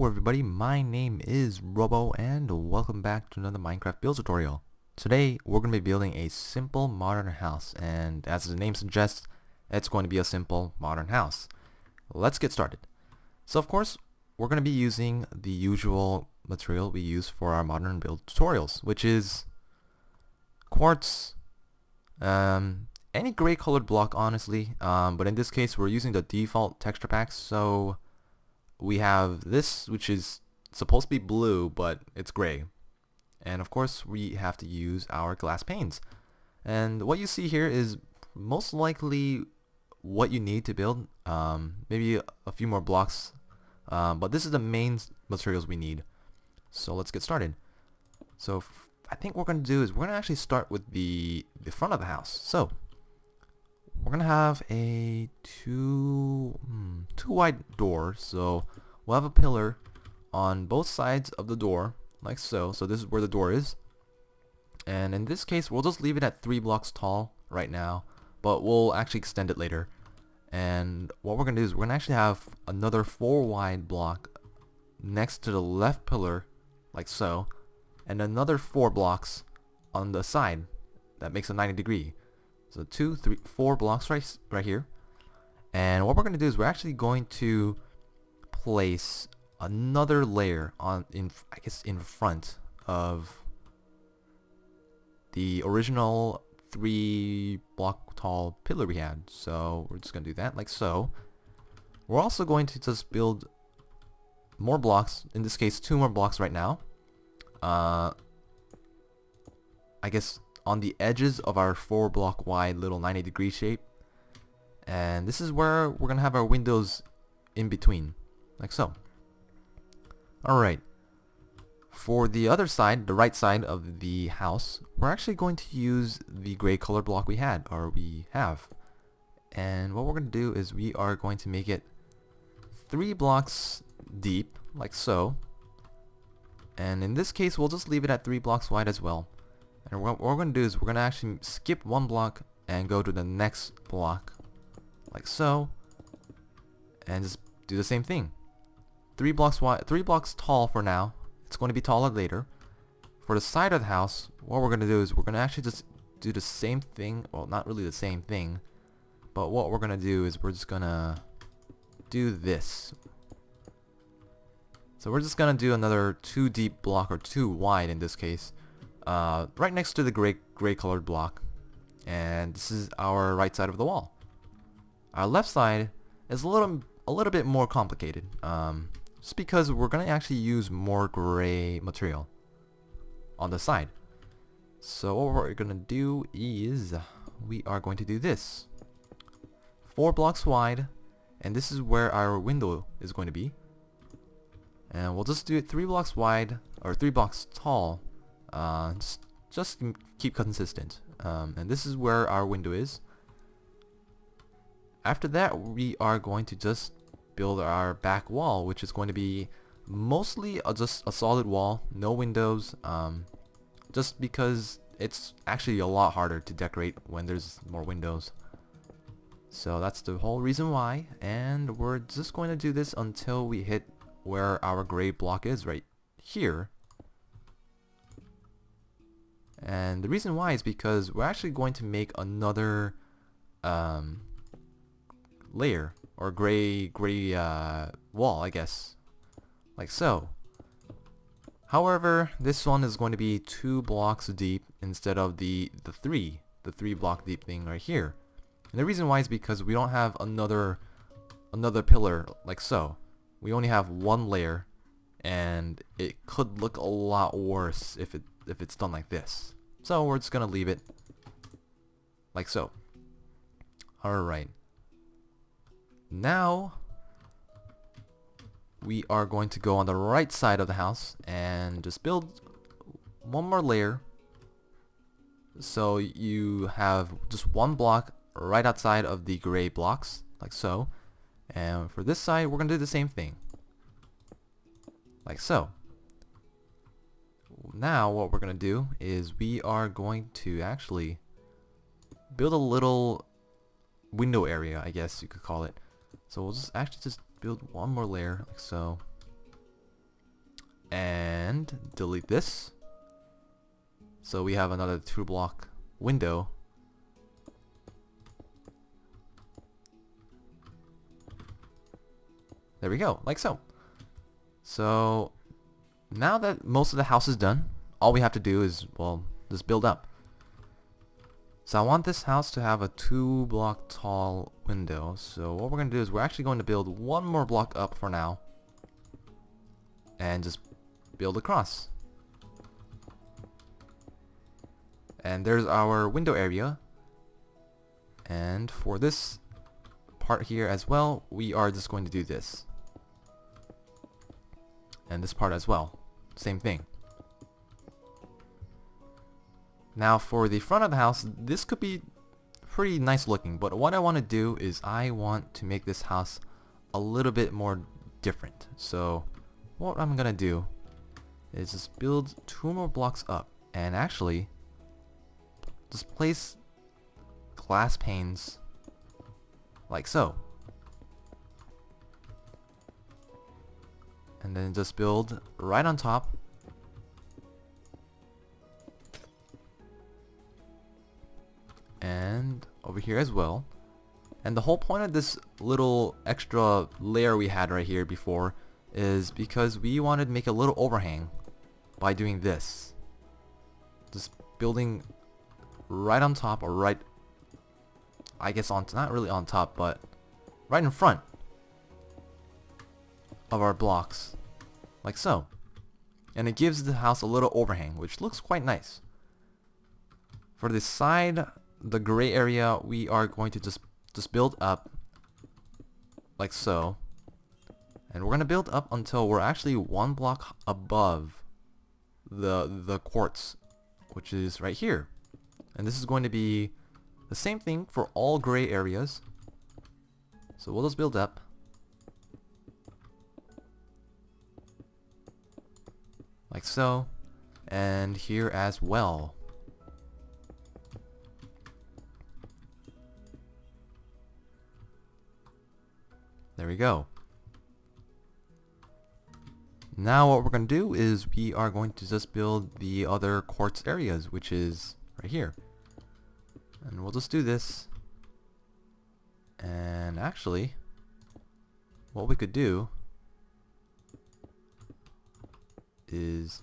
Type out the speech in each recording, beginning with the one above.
Hello everybody, my name is Robo and welcome back to another Minecraft build tutorial. Today we're going to be building a simple modern house, and as the name suggests, it's going to be a simple modern house. Let's get started. So of course we're going to be using the usual material we use for our modern build tutorials, which is quartz, any gray colored block honestly, but in this case we're using the default texture packs. So we have this, which is supposed to be blue, but it's gray. And of course we have to use our glass panes. And what you see here is most likely what you need to build. Maybe a few more blocks, but this is the main materials we need. So let's get started. So I think what we're going to do is we're going to actually start with the front of the house. So we're gonna have a two wide door, so we'll have a pillar on both sides of the door, like so. So this is where the door is, and in this case we'll just leave it at 3 blocks tall right now, but we'll actually extend it later. And what we're gonna do is we're gonna actually have another 4 wide block next to the left pillar, like so, and another 4 blocks on the side. That makes a 90-degree. So 2, 3, 4 blocks right here. And what we're going to do is we're actually going to place another layer in front of the original 3 block tall pillar we had. So we're just going to do that like so. We're also going to just build more blocks, in this case 2 more blocks right now. I guess on the edges of our 4 block wide little 90-degree shape, and this is where we're gonna have our windows in between, like so. Alright, for the other side, the right side of the house, we're actually going to use the gray color block we have, and what we're gonna do is we are going to make it 3 blocks deep, like so, and in this case we'll just leave it at 3 blocks wide as well. And what we're going to do is we're going to actually skip 1 block and go to the next block, like so, and just do the same thing. 3 blocks wide, 3 blocks tall for now. It's going to be taller later. For the side of the house, what we're going to do is we're going to actually just do the same thing. Well, not really the same thing, but what we're going to do is we're just going to do this. So we're just going to do another 2 deep block, or 2 wide in this case. Right next to the gray colored block, and this is our right side of the wall. Our left side is a little bit more complicated, just because we're gonna actually use more gray material on the side. So what we're gonna do is we are going to do this 4 blocks wide, and this is where our window is going to be, and we'll just do it 3 blocks wide, or 3 blocks tall. Just keep consistent, and this is where our window is. After that we are going to just build our back wall, which is going to be mostly just a solid wall, no windows, just because it's actually a lot harder to decorate when there's more windows. So that's the whole reason why, and we're just going to do this until we hit where our gray block is, right here. And the reason why is because we're actually going to make another layer, or gray wall, I guess, like so. However, this one is going to be 2 blocks deep instead of the 3 block deep thing right here. And the reason why is because we don't have another pillar like so. We only have 1 layer, and it could look a lot worse if it's done like this. So we're just gonna leave it like so. Alright, now we are going to go on the right side of the house and just build 1 more layer, so you have just 1 block right outside of the gray blocks, like so. And for this side we're gonna do the same thing, like so. Now what we're going to do is we are going to actually build a little window area, I guess you could call it. So we'll just build 1 more layer, like so. and delete this. So we have another 2-block window. There we go, like so. So now that most of the house is done, all we have to do is, well, just build up. So I want this house to have a 2-block tall window. So what we're going to do is we're actually going to build one more block up for now. And just build across. And there's our window area. And for this part here as well, we are just going to do this. And this part as well. Same thing. Now for the front of the house, this could be pretty nice looking, but what I want to do is I want to make this house a little bit more different. So what I'm gonna do is just build 2 more blocks up and actually just place glass panes like so. And then just build right on top. And over here as well. And the whole point of this little extra layer we had right here before is because we wanted to make a little overhang by doing this. Just building right on top, or right, I guess on, not really on top, but right in front of our blocks, like so. And it gives the house a little overhang, which looks quite nice. For the side, the gray area, we are going to just build up like so. And we're going to build up until we're actually 1 block above the quartz, which is right here. And this is going to be the same thing for all gray areas. So we'll just build up. Like so. And here as well. There we go. Now what we're going to do is we are going to just build the other quartz areas, which is right here. And we'll just do this. And actually, what we could do is,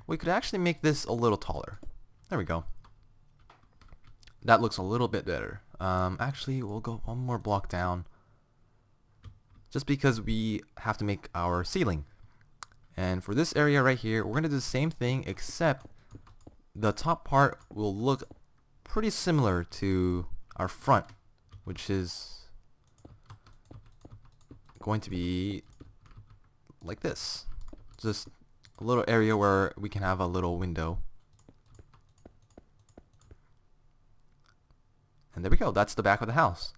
we could actually make this a little taller. There we go. That looks a little bit better. Actually, we'll go 1 more block down. Just because we have to make our ceiling. And for this area right here, we're going to do the same thing, except the top part will look pretty similar to our front, which is going to be like this. Just a little area where we can have a little window. And there we go, that's the back of the house.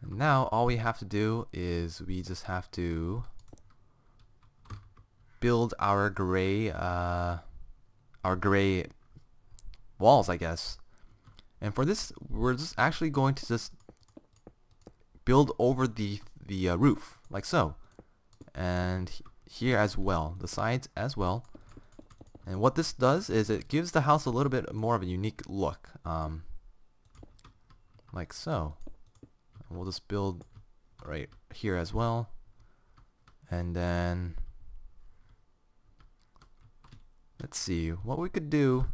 And now all we have to do is we just have to build our gray walls, I guess. And for this, we're just actually going to just build over the roof, like so. And here as well, the sides as well. And what this does is it gives the house a little bit more of a unique look, like so. And we'll just build right here as well. And then let's see, what we could do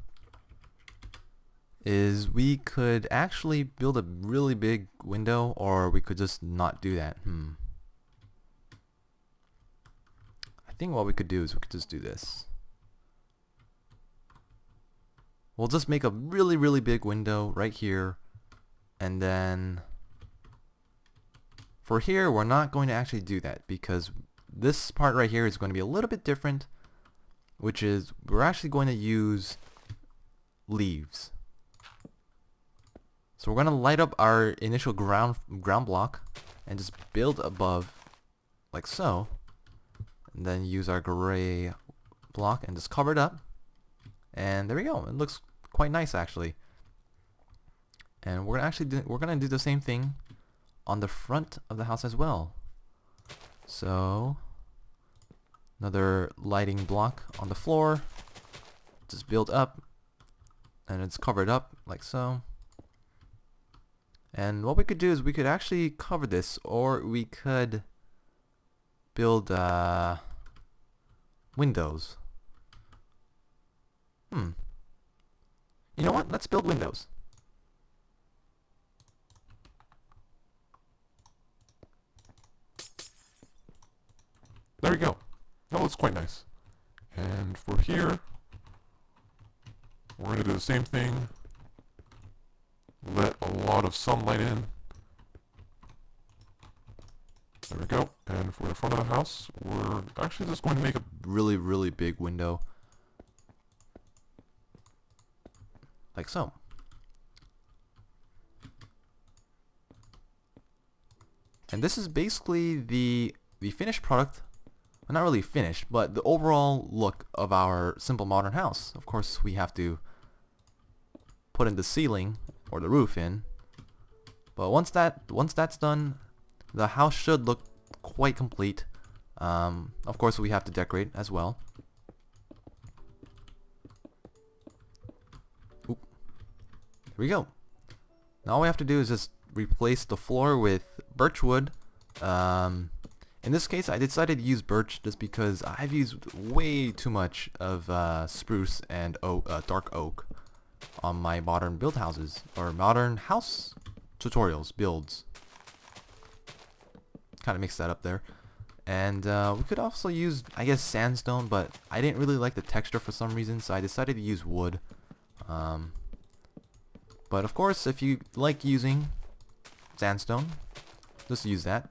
is we could actually build a really big window, or we could just not do that. I think what we could do is we could just do this. We'll just make a really big window right here, and then for here we're not going to actually do that because this part right here is going to be a little bit different, which is we're actually going to use leaves. So we're going to light up our initial ground block and just build above like so, and then use our gray block and just cover it up. And there we go. It looks quite nice actually. And we're gonna do the same thing on the front of the house as well. So another lighting block on the floor, just build up, and it's covered up like so. And what we could do is we could actually cover this, or we could build windows. You know what? Let's build windows. There we go. That looks quite nice. And for here, we're going to do the same thing. Let a lot of sunlight in. There we go. And for the front of the house, we're actually just going to make a Really, really big window. Like so. And this is basically the finished product. Well, not really finished, but the overall look of our simple modern house. Of course, we have to put in the ceiling or the roof in. But once that's done, the house should look quite complete. Of course, we have to decorate as well. Oop. There we go. Now all we have to do is just replace the floor with birch wood. In this case, I decided to use birch just because I've used way too much of spruce and dark oak on my modern build houses, or modern house tutorials builds. Kind of mixed that up there. And we could also use, I guess, sandstone, but I didn't really like the texture for some reason, so I decided to use wood. But of course, if you like using sandstone, just use that.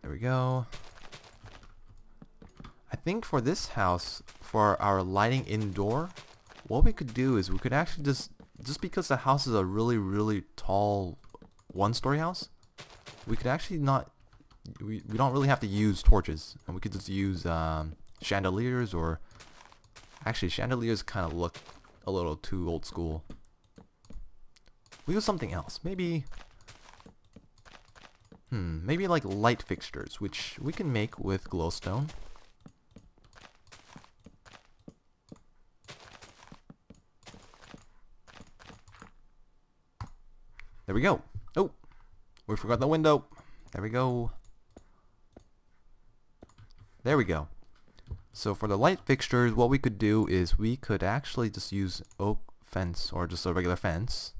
There we go. I think for this house, for our lighting indoor, what we could do is we could actually just because the house is a really, really tall one-story house, we could actually not, we don't really have to use torches, and we could just use chandeliers, or actually chandeliers kind of look a little too old school. We use something else, maybe maybe like light fixtures, which we can make with glowstone. There we go. Oh, we forgot the window. There we go. There we go. So for the light fixtures, what we could do is we could actually just use oak fence, or just a regular fence,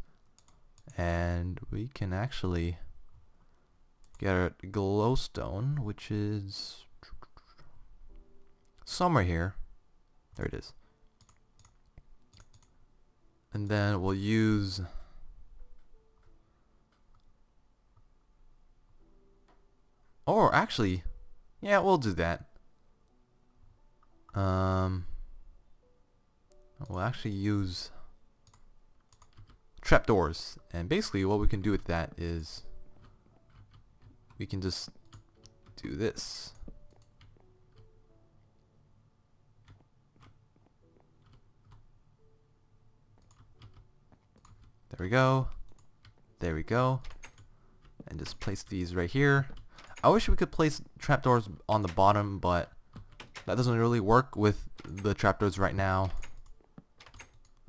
and we can actually get a glowstone, which is somewhere here. There it is. And then we'll use or actually, yeah, we'll do that. We'll actually use trapdoors, and basically what we can do with that is we can just do this. There we go. There we go. And just place these right here. I wish we could place trapdoors on the bottom, but that doesn't really work with the trapdoors right now.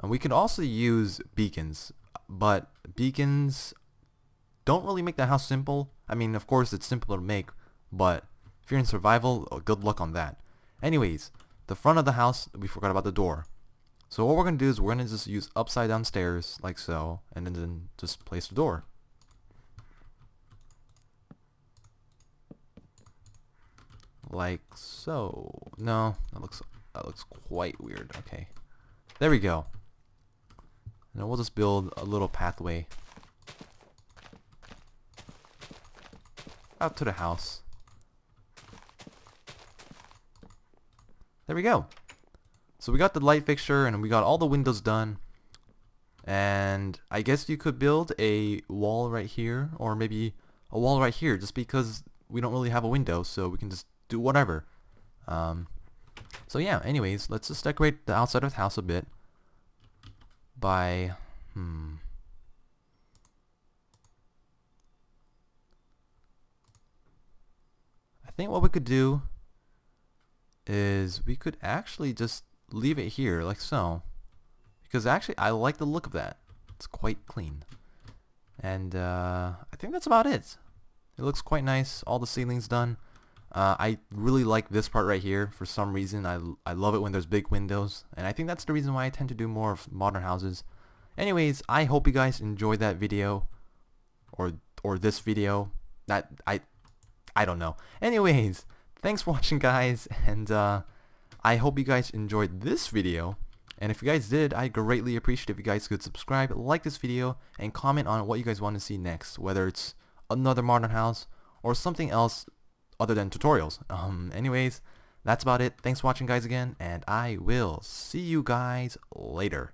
And we can also use beacons, but beacons don't really make the house simple. I mean, of course it's simple to make, but if you're in survival, good luck on that. Anyways, the front of the house, we forgot about the door. So what we're going to do is we're going to just use upside down stairs, like so, and then just place the door. Like so. No, that looks quite weird. Okay. There we go. And then we'll just build a little pathway out to the house. There we go. So we got the light fixture and we got all the windows done. And I guess you could build a wall right here, or maybe a wall right here, just because we don't really have a window, so we can just do whatever. So yeah, anyways, let's just decorate the outside of the house a bit by I think what we could do is we could actually just leave it here like so, because actually I like the look of that. It's quite clean. And I think that's about it. It looks quite nice. All the ceiling's done. I really like this part right here for some reason. I love it when there's big windows, and I think that's the reason why I tend to do more of modern houses. Anyways, I hope you guys enjoyed that video, or this video. That I don't know. Anyways, thanks for watching, guys, and I hope you guys enjoyed this video. And if you guys did, I'd greatly appreciate if you guys could subscribe, like this video, and comment on what you guys want to see next, whether it's another modern house or something else other than tutorials. Anyways, that's about it. Thanks for watching, guys, again, and I will see you guys later.